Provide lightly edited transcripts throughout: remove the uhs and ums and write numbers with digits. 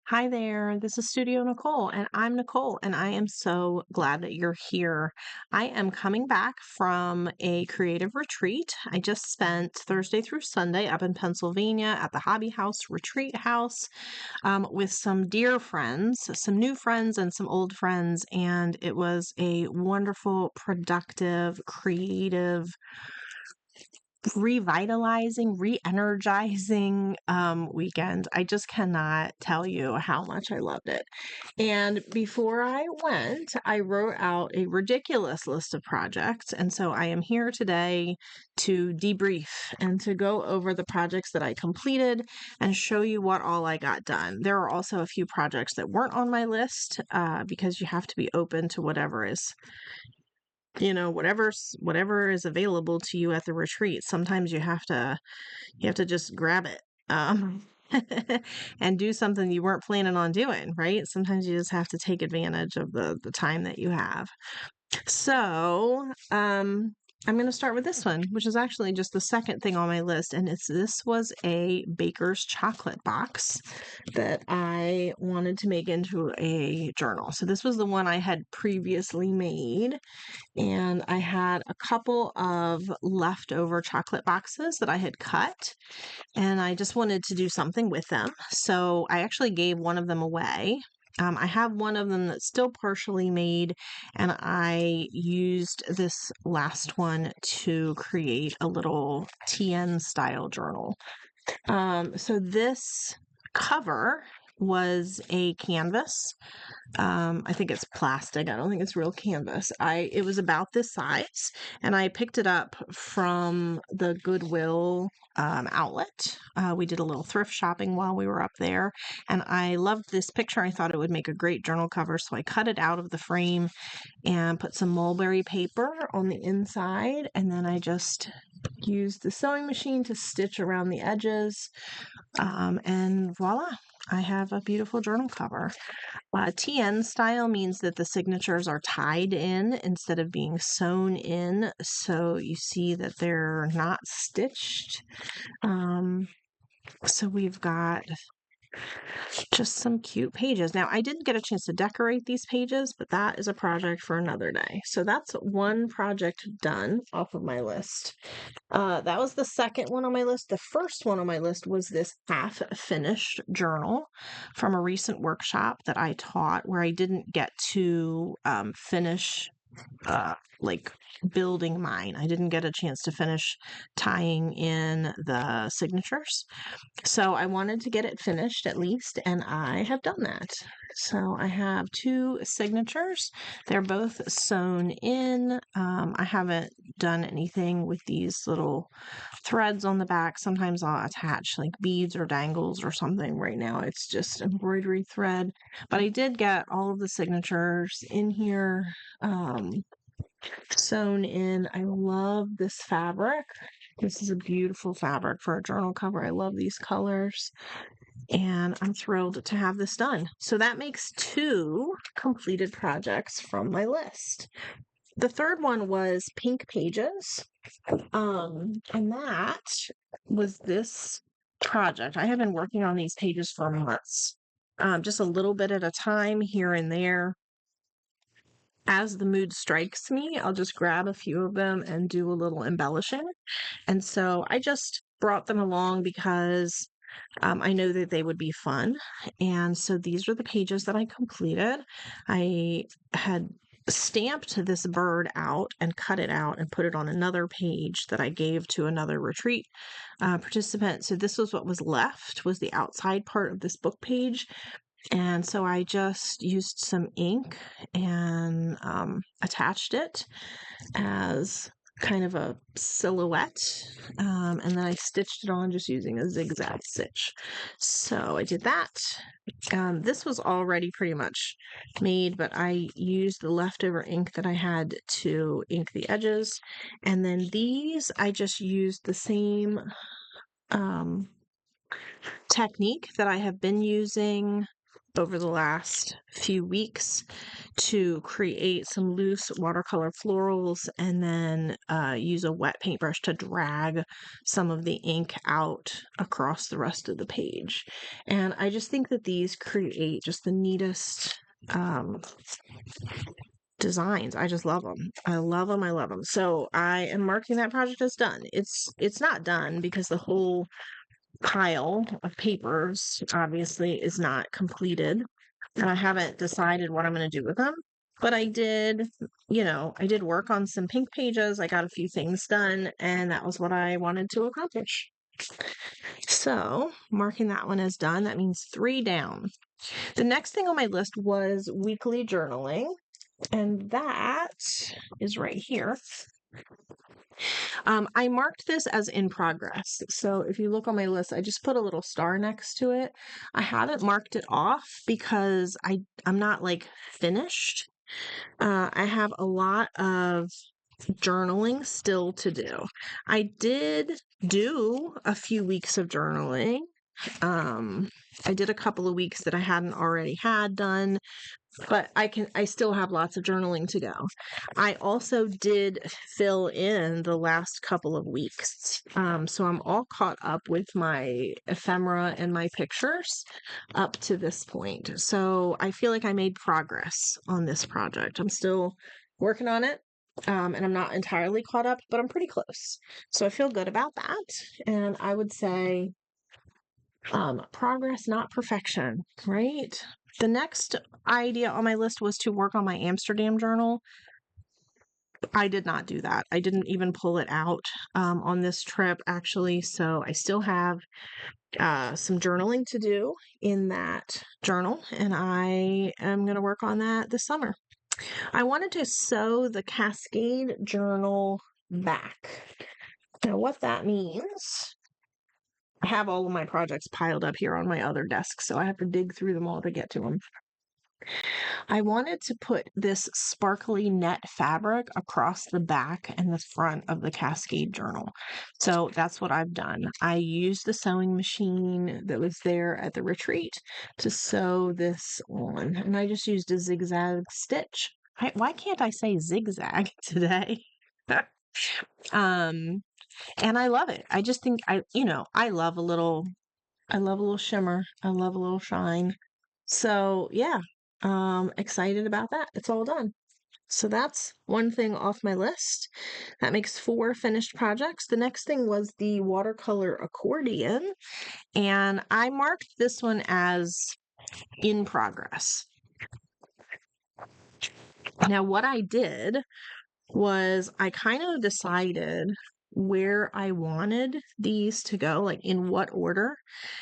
Hi there, this is Studio Nicole, and I'm Nicole, and I am so glad that you're here. I am coming back from a creative retreat. I just spent Thursday through Sunday up in Pennsylvania at the Hobby House Retreat House with some dear friends, some new friends, and some old friends, and it was a wonderful, productive, creative, revitalizing, re-energizing weekend. I just cannot tell you how much I loved it. And before I went, I wrote out a ridiculous list of projects. And so I am here today to debrief and to go over the projects that I completed and show you what all I got done. There are also a few projects that weren't on my list because you have to be open to whatever is whatever is available to you at the retreat. Sometimes you have to just grab it and do something you weren't planning on doing, right? Sometimes you just have to take advantage of the time that you have. So, I'm going to start with this one, which is actually just the second thing on my list. And this was a baker's chocolate box that I wanted to make into a journal. So this was the one I had previously made, and I had a couple of leftover chocolate boxes that I had cut, and I just wanted to do something with them. So I actually gave one of them away. I have one of them that's still partially made, and I used this last one to create a little TN style journal. So this cover was a canvas. I think it's plastic. I don't think it's real canvas. It was about this size, and I picked it up from the Goodwill outlet. We did a little thrift shopping while we were up there, and I loved this picture. I thought it would make a great journal cover, so I cut it out of the frame and put some mulberry paper on the inside, and then I just used the sewing machine to stitch around the edges, and voila, I have a beautiful journal cover. TN style means that the signatures are tied in instead of being sewn in, so you see that they're not stitched. So we've got just some cute pages. Now, I didn't get a chance to decorate these pages, but that is a project for another day. So that's one project done off of my list. That was the second one on my list. The first one on my list was this half-finished journal from a recent workshop that I taught where I didn't get to finish like building mine. I didn't get a chance to finish tying in the signatures. So I wanted to get it finished at least, and I have done that. So I have two signatures. They're both sewn in. I haven't done anything with these little threads on the back. Sometimes I'll attach like beads or dangles or something. Right now it's just embroidery thread. But I did get all of the signatures in here, sewn in. I love this fabric. This is a beautiful fabric for a journal cover. I love these colors, and I'm thrilled to have this done. So that makes two completed projects from my list. The third one was pink pages, and that was this project. I have been working on these pages for months, just a little bit at a time here and there. As the mood strikes me, I'll just grab a few of them and do a little embellishing. And so I just brought them along because I know that they would be fun. And so these are the pages that I completed. I had stamped this bird out and cut it out and put it on another page that I gave to another retreat participant. So this was what was left, was the outside part of this book page. And so I just used some ink and attached it as kind of a silhouette, and then I stitched it on just using a zigzag stitch. So I did that. This was already pretty much made, but I used the leftover ink that I had to ink the edges. And then these, I just used the same technique that I have been using over the last few weeks to create some loose watercolor florals and then use a wet paintbrush to drag some of the ink out across the rest of the page. And I just think that these create just the neatest designs. I just love them. I love them. I love them. So I am marking that project as done. It's not done because the whole pile of papers obviously is not completed, and I haven't decided what I'm going to do with them. But I did, I did work on some pink pages. I got a few things done, and that was what I wanted to accomplish. So, marking that one as done, that means 3 down. The next thing on my list was weekly journaling, and that is right here. I marked this as in progress. So if you look on my list, I just put a little star next to it. I haven't marked it off because I'm not like finished. I have a lot of journaling still to do. I did do a few weeks of journaling. I did a couple of weeks that I hadn't already had done, but I still have lots of journaling to go. I also did fill in the last couple of weeks. So I'm all caught up with my ephemera and my pictures up to this point. So I feel like I made progress on this project. I'm still working on it. And I'm not entirely caught up, but I'm pretty close. So I feel good about that. And I would say progress, not perfection, right? The next idea on my list was to work on my Amsterdam journal. I did not do that. I didn't even pull it out on this trip, actually. So I still have some journaling to do in that journal, and I am going to work on that this summer. I wanted to sew the Cascade journal back. Now, what that means, I have all of my projects piled up here on my other desk, so I have to dig through them all to get to them. I wanted to put this sparkly net fabric across the back and the front of the Cascade journal. So that's what I've done. I used the sewing machine that was there at the retreat to sew this on, and I just used a zigzag stitch. Why can't I say zigzag today? And I love it. I just think I love a little shimmer. I love a little shine. So yeah, excited about that. It's all done. So that's one thing off my list. That makes 4 finished projects. The next thing was the watercolor accordion, and I marked this one as in progress. Now, what I did was I kind of decided where I wanted these to go, like in what order,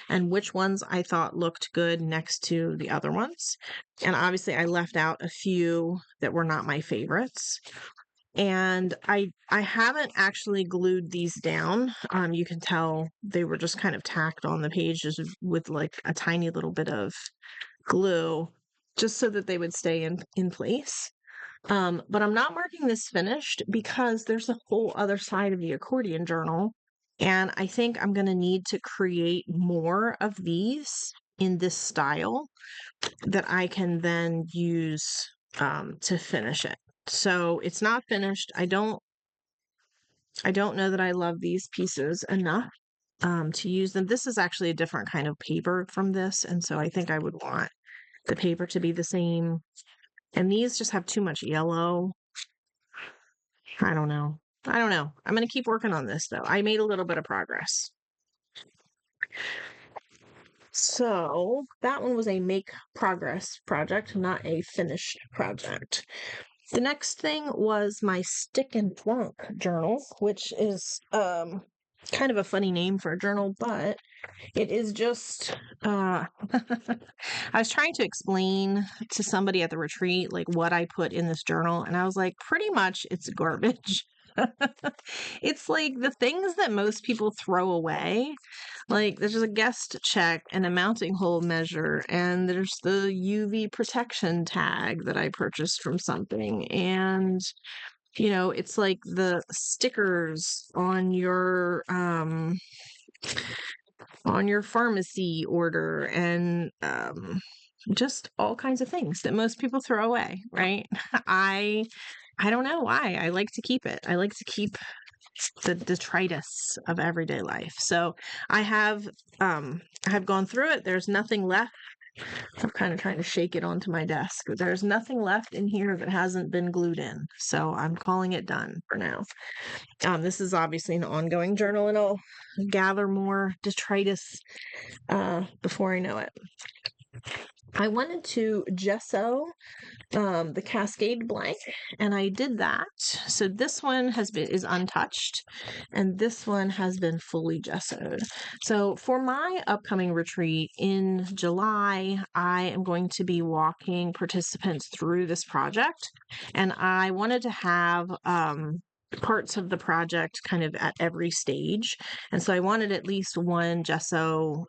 and which ones I thought looked good next to the other ones. And obviously, I left out a few that were not my favorites. And I haven't actually glued these down. You can tell they were just kind of tacked on the pages with like a tiny little bit of glue, just so that they would stay in place. But I'm not marking this finished because there's a whole other side of the accordion journal. And I think I'm going to need to create more of these in this style that I can then use to finish it. So it's not finished. I don't know that I love these pieces enough to use them. This is actually a different kind of paper from this. And so I think I would want the paper to be the same. And these just have too much yellow. I don't know. I'm going to keep working on this, though. I made a little bit of progress. So that one was a make progress project, not a finished project. The next thing was my stick and flunk journal, which is kind of a funny name for a journal, but it is just I was trying to explain to somebody at the retreat like what I put in this journal, and I was like, pretty much it's garbage. It's like the things that most people throw away. Like there's a guest check and a mounting hole measure, and there's the UV protection tag that I purchased from something, and it's like the stickers on your pharmacy order, and just all kinds of things that most people throw away, right? I I don't know why. I like to keep it. I like to keep the detritus of everyday life. So I have I have gone through it. There's nothing left. I'm kind of trying to shake it onto my desk. There's nothing left in here that hasn't been glued in. So I'm calling it done for now. This is obviously an ongoing journal, and I'll gather more detritus before I know it. I wanted to gesso the Cascade blank, and I did that. So this one is untouched, and this one has been fully gessoed. So for my upcoming retreat in July, I am going to be walking participants through this project, and I wanted to have parts of the project kind of at every stage. And so I wanted at least one journal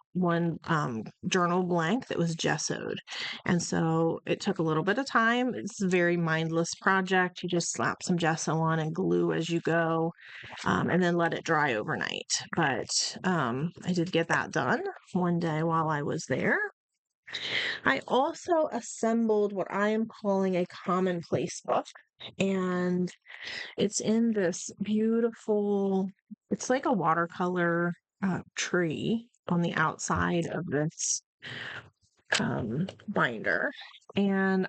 blank that was gessoed. And so it took a little bit of time. It's a very mindless project. You just slap some gesso on and glue as you go, and then let it dry overnight. But I did get that done one day while I was there. I also assembled what I am calling a commonplace book, and it's in this beautiful, it's like a watercolor tree on the outside of this binder. And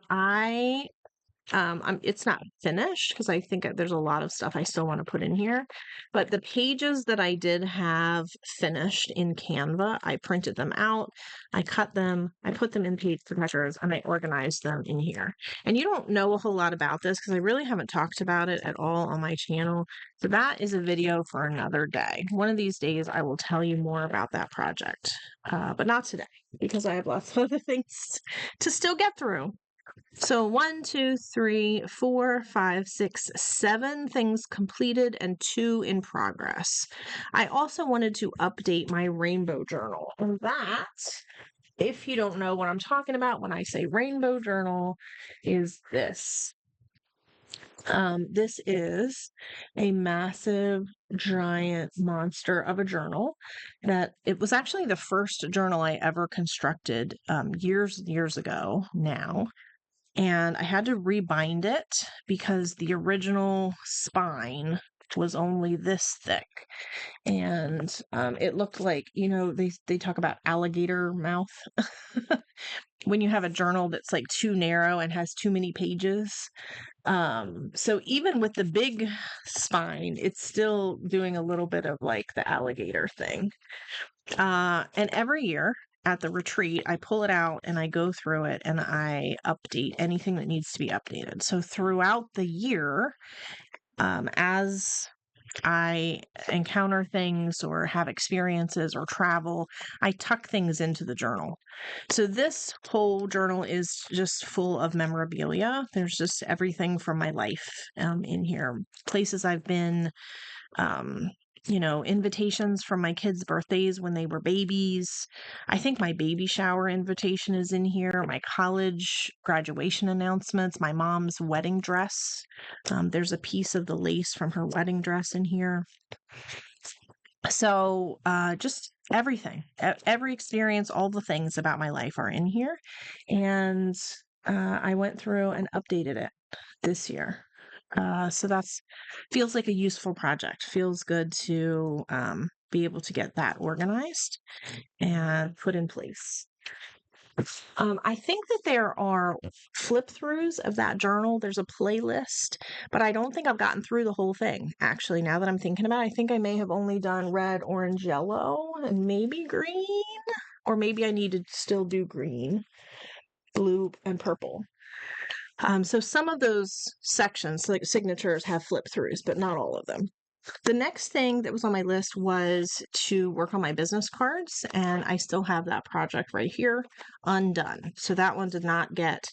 it's not finished because I think there's a lot of stuff I still want to put in here. But the pages that I did have finished in Canva, I printed them out, I cut them, I put them in page protectors, and I organized them in here. And you don't know a whole lot about this because I really haven't talked about it at all on my channel. So that is a video for another day. One of these days, I will tell you more about that project, but not today because I have lots of other things to still get through. So 1, 2, 3, 4, 5, 6, 7 things completed and 2 in progress. I also wanted to update my rainbow journal. And that, if you don't know what I'm talking about when I say rainbow journal, is this. This is a massive, giant monster of a journal that it was actually the first journal I ever constructed years ago now. And I had to rebind it because the original spine was only this thick. And it looked like, they talk about alligator mouth when you have a journal that's like too narrow and has too many pages. So even with the big spine, it's still doing a little bit of like the alligator thing. And every year at the retreat, I pull it out and I go through it and I update anything that needs to be updated. So throughout the year, as I encounter things or have experiences or travel, I tuck things into the journal. So this whole journal is just full of memorabilia. There's just everything from my life in here. Places I've been, invitations from my kids' birthdays when they were babies. I think my baby shower invitation is in here, my college graduation announcements, my mom's wedding dress. There's a piece of the lace from her wedding dress in here. So just everything, every experience, all the things about my life are in here. And I went through and updated it this year. So that's feels like a useful project. Feels good to be able to get that organized and put in place. I think that there are flip throughs of that journal. There's a playlist, but I don't think I've gotten through the whole thing. Actually, now that I'm thinking about it, I think I may have only done red, orange, yellow, and maybe green, or maybe I need to still do green, blue, and purple. So some of those sections, like signatures, have flip throughs, but not all of them. The next thing that was on my list was to work on my business cards, and I still have that project right here undone. So that one did not get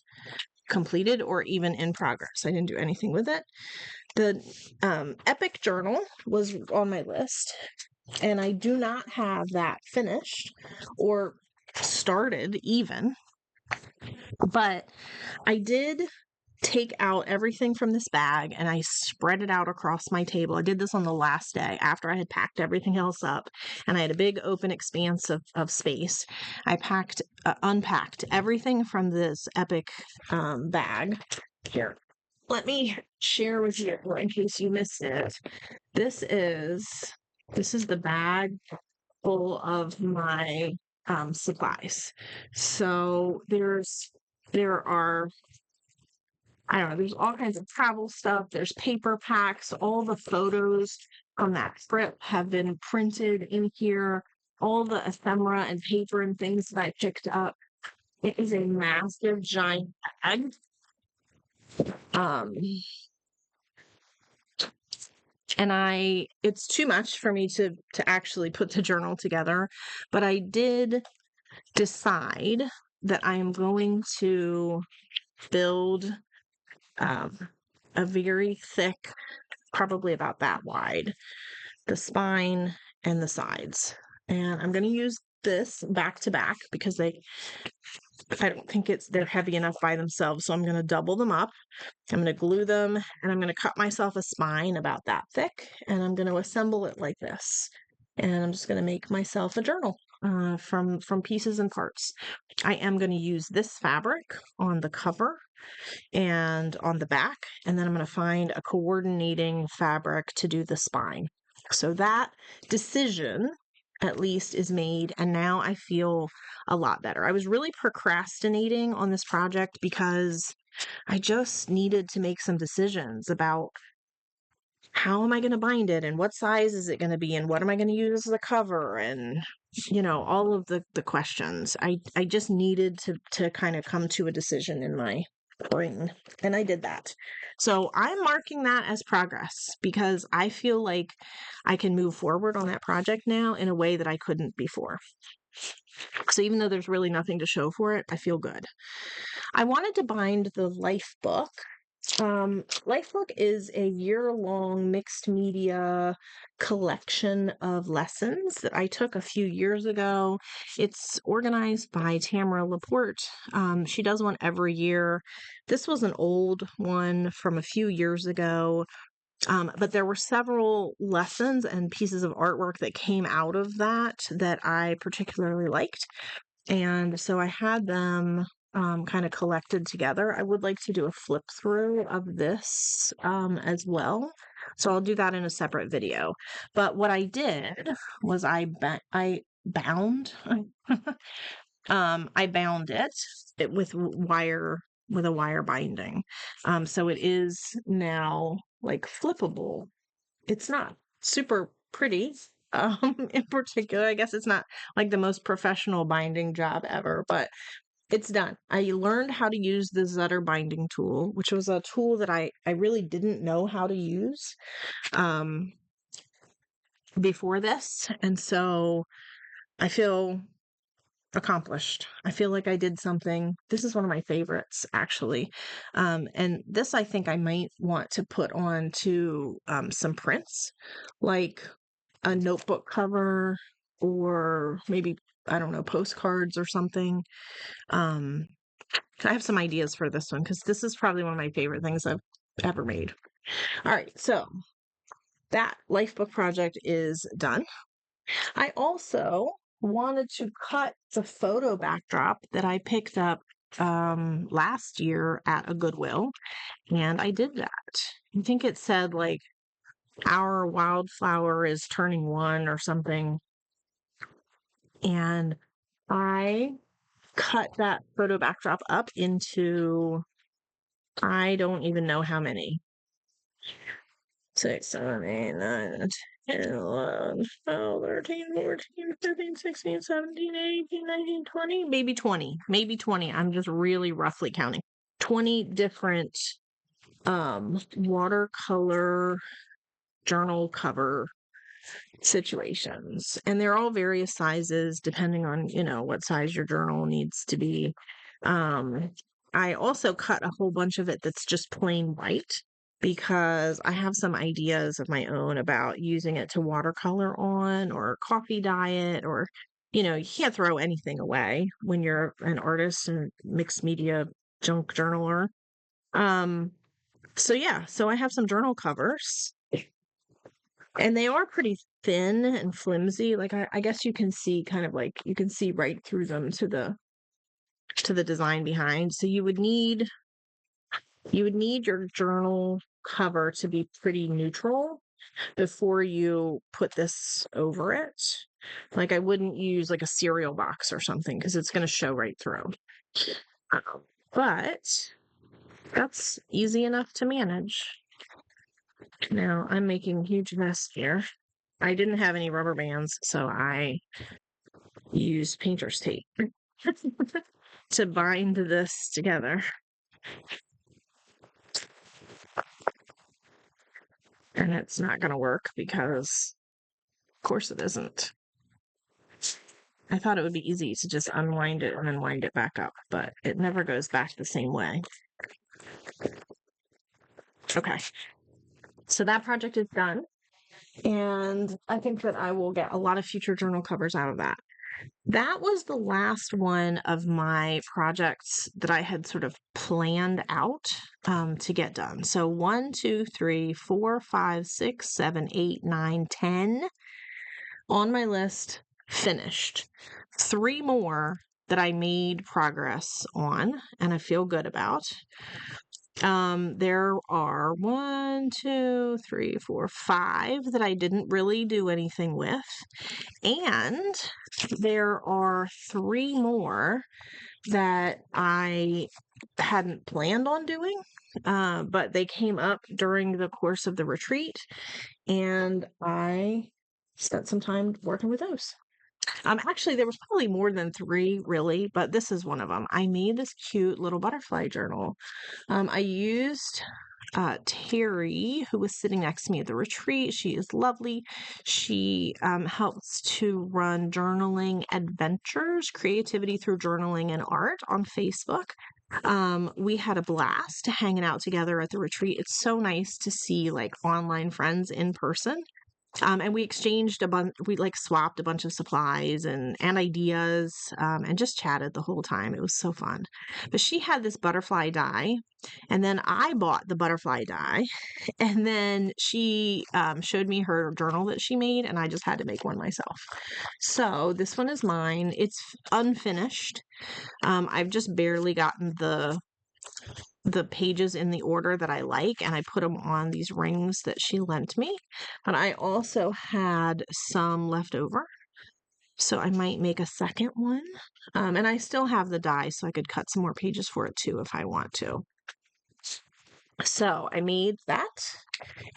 completed or even in progress. I didn't do anything with it. The Epic Journal was on my list, and I do not have that finished or started even, but I did take out everything from this bag and I spread it out across my table. I did this on the last day after I had packed everything else up and I had a big open expanse of space. I unpacked everything from this epic bag. Here, let me share with you in case you missed it. This is the bag full of my supplies. So there are, I don't know, there's all kinds of travel stuff. There's paper packs. All the photos from that trip have been printed in here. All the ephemera and paper and things that I picked up. It is a massive, giant bag. Um, and it's too much for me to actually put the journal together, but I did decide that I am going to build a very thick, probably about that wide, the spine and the sides. And I'm going to use this back to back because I don't think they're heavy enough by themselves. So I'm going to double them up. I'm going to glue them and I'm going to cut myself a spine about that thick and I'm going to assemble it like this. And I'm just going to make myself a journal from pieces and parts. I am going to use this fabric on the cover and on the back, and then I'm going to find a coordinating fabric to do the spine. So that decision at least is made, and now I feel a lot better. I was really procrastinating on this project because I just needed to make some decisions about how am I going to bind it and what size is it going to be and what am I going to use as a cover and all of the questions. I just needed to kind of come to a decision in my brain, and I did that. So I'm marking that as progress because I feel like I can move forward on that project now in a way that I couldn't before. So even though there's really nothing to show for it, I feel good. I wanted to bind the Life book. Lifebook is a year-long mixed media collection of lessons that I took a few years ago. It's organized by Tamara Laporte. She does one every year. This was an old one from a few years ago, but there were several lessons and pieces of artwork that came out of that I particularly liked. And so I had them kind of collected together. I would like to do a flip through of this as well. So I'll do that in a separate video. But what I did was I bound I bound it with a wire binding. So it is now like flippable. It's not super pretty. In particular, I guess it's not like the most professional binding job ever, but it's done. I learned how to use the Zutter binding tool, which was a tool that I really didn't know how to use before this. And so I feel accomplished. I feel like I did something. This is one of my favorites, actually. And this I think I might want to put on to some prints, like a notebook cover or maybe, I don't know, postcards or something. I have some ideas for this one because this is probably one of my favorite things I've ever made. All right, so that Lifebook project is done. I also wanted to cut the photo backdrop that I picked up last year at a Goodwill, and I did that. I think it said like our wildflower is turning 1 or something. And I cut that photo backdrop up into, I don't even know how many. 6, 7, 8, 9, 10, 11, 12, 13, 14, 15, 16, 17, 18, 19, 20, maybe 20. Maybe 20. I'm just really roughly counting. 20 different watercolor journal cover situations, and they're all various sizes depending on what size your journal needs to be. I also cut a whole bunch of it that's just plain white because I have some ideas of my own about using it to watercolor on or coffee dye it, or you can't throw anything away when you're an artist and mixed media junk journaler. Um, so yeah, so I have some journal covers, and they are pretty thin and flimsy. Like I guess you can see kind of like you can see right through them to the design behind. So you would need your journal cover to be pretty neutral before you put this over it. Like I wouldn't use like a cereal box or something because it's going to show right through. But that's easy enough to manage. Now I'm making a huge mess here. I didn't have any rubber bands, so I used painter's tape to bind this together. And it's not going to work because, of course, it isn't. I thought it would be easy to just unwind it and then wind it back up, but it never goes back the same way. Okay. So that project is done. And I think that I will get a lot of future journal covers out of that. That was the last one of my projects that I had sort of planned out to get done. So 1, 2, 3, 4, 5, 6, 7, 8, 9, 10 on my list finished. 3 more that I made progress on and I feel good about. There are 1, 2, 3, 4, 5 that I didn't really do anything with. And there are 3 more that I hadn't planned on doing, but they came up during the course of the retreat, and I spent some time working with those. Actually, there was probably more than 3 really, but this is one of them. I made this cute little butterfly journal. I used Terry, who was sitting next to me at the retreat. She is lovely. She helps to run journaling adventures, creativity through journaling and art on Facebook. We had a blast hanging out together at the retreat. It's so nice to see like online friends in person. And we exchanged we like swapped a bunch of supplies and ideas, and just chatted the whole time. It was so fun. But she had this butterfly die, and then I bought the butterfly die, and then she showed me her journal that she made, and I just had to make one myself. So this one is mine. It's unfinished. I've just barely gotten the pages in the order that I like, and I put them on these rings that she lent me. But I also had some left over, so I might make a second one. And I still have the die, so I could cut some more pages for it too if I want to. So I made that.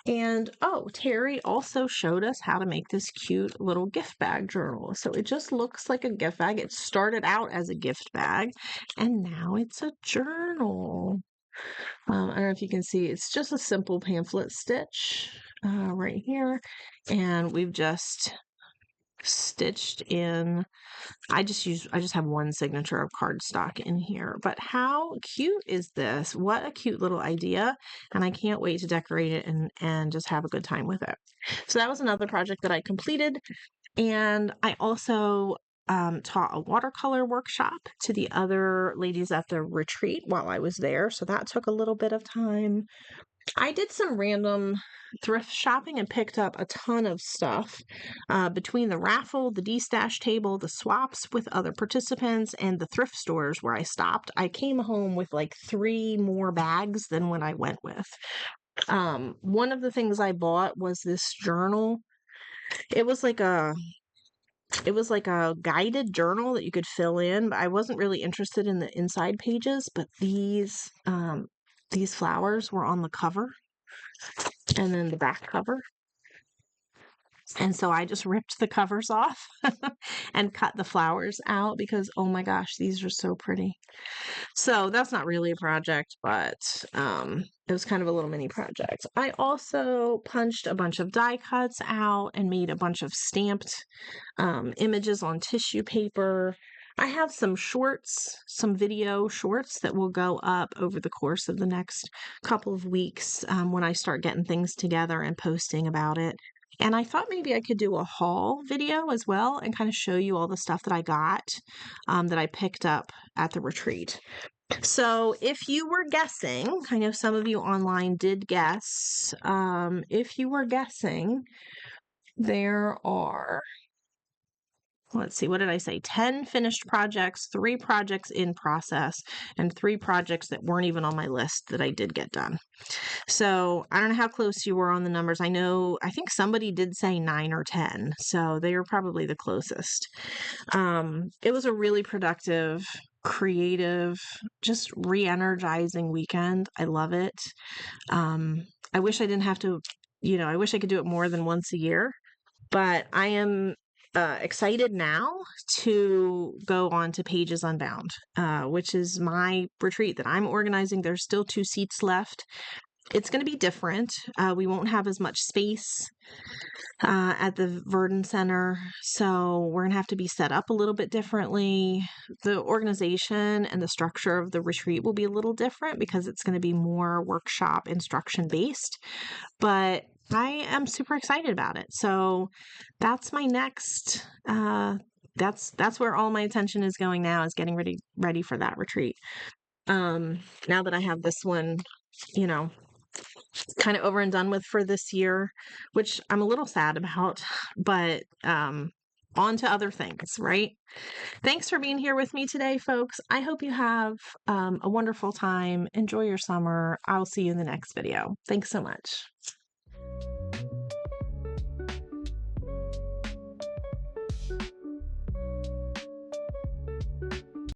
And oh, Terry also showed us how to make this cute little gift bag journal. So it just looks like a gift bag. It started out as a gift bag, and now it's a journal. I don't know if you can see, it's just a simple pamphlet stitch right here. And we've just stitched in, I just have one signature of cardstock in here. But how cute is this? What a cute little idea. And I can't wait to decorate it and just have a good time with it. So that was another project that I completed. And I also taught a watercolor workshop to the other ladies at the retreat while I was there. So that took a little bit of time. I did some random thrift shopping and picked up a ton of stuff between the raffle, the D-stash table, the swaps with other participants, and the thrift stores where I stopped. I came home with like 3 more bags than what I went with. One of the things I bought was this journal. It was like a guided journal that you could fill in, but I wasn't really interested in the inside pages, but these flowers were on the cover and then the back cover. And so I just ripped the covers off and cut the flowers out because, oh my gosh, these are so pretty. So that's not really a project, but it was kind of a little mini project. I also punched a bunch of die cuts out and made a bunch of stamped images on tissue paper. I have some shorts, some video shorts that will go up over the course of the next couple of weeks when I start getting things together and posting about it. And I thought maybe I could do a haul video as well and kind of show you all the stuff that I got that I picked up at the retreat. So if you were guessing, I know some of you online did guess, if you were guessing, there are, let's see, what did I say? 10 finished projects, 3 projects in process, and 3 projects that weren't even on my list that I did get done. So I don't know how close you were on the numbers. I think somebody did say 9 or 10, so they were probably the closest. It was a really productive, creative, just re-energizing weekend. I love it. I wish I didn't have to, I wish I could do it more than once a year, but I am excited now to go on to Pages Unbound, which is my retreat that I'm organizing. There's still 2 seats left. It's going to be different. We won't have as much space at the Verdon Center, so we're going to have to be set up a little bit differently. The organization and the structure of the retreat will be a little different because it's going to be more workshop instruction based, but I am super excited about it. So that's my next that's where all my attention is going now, is getting ready for that retreat. Now that I have this one, you know, kind of over and done with for this year, which I'm a little sad about, but on to other things, right? Thanks for being here with me today, folks. I hope you have a wonderful time. Enjoy your summer. I'll see you in the next video. Thanks so much.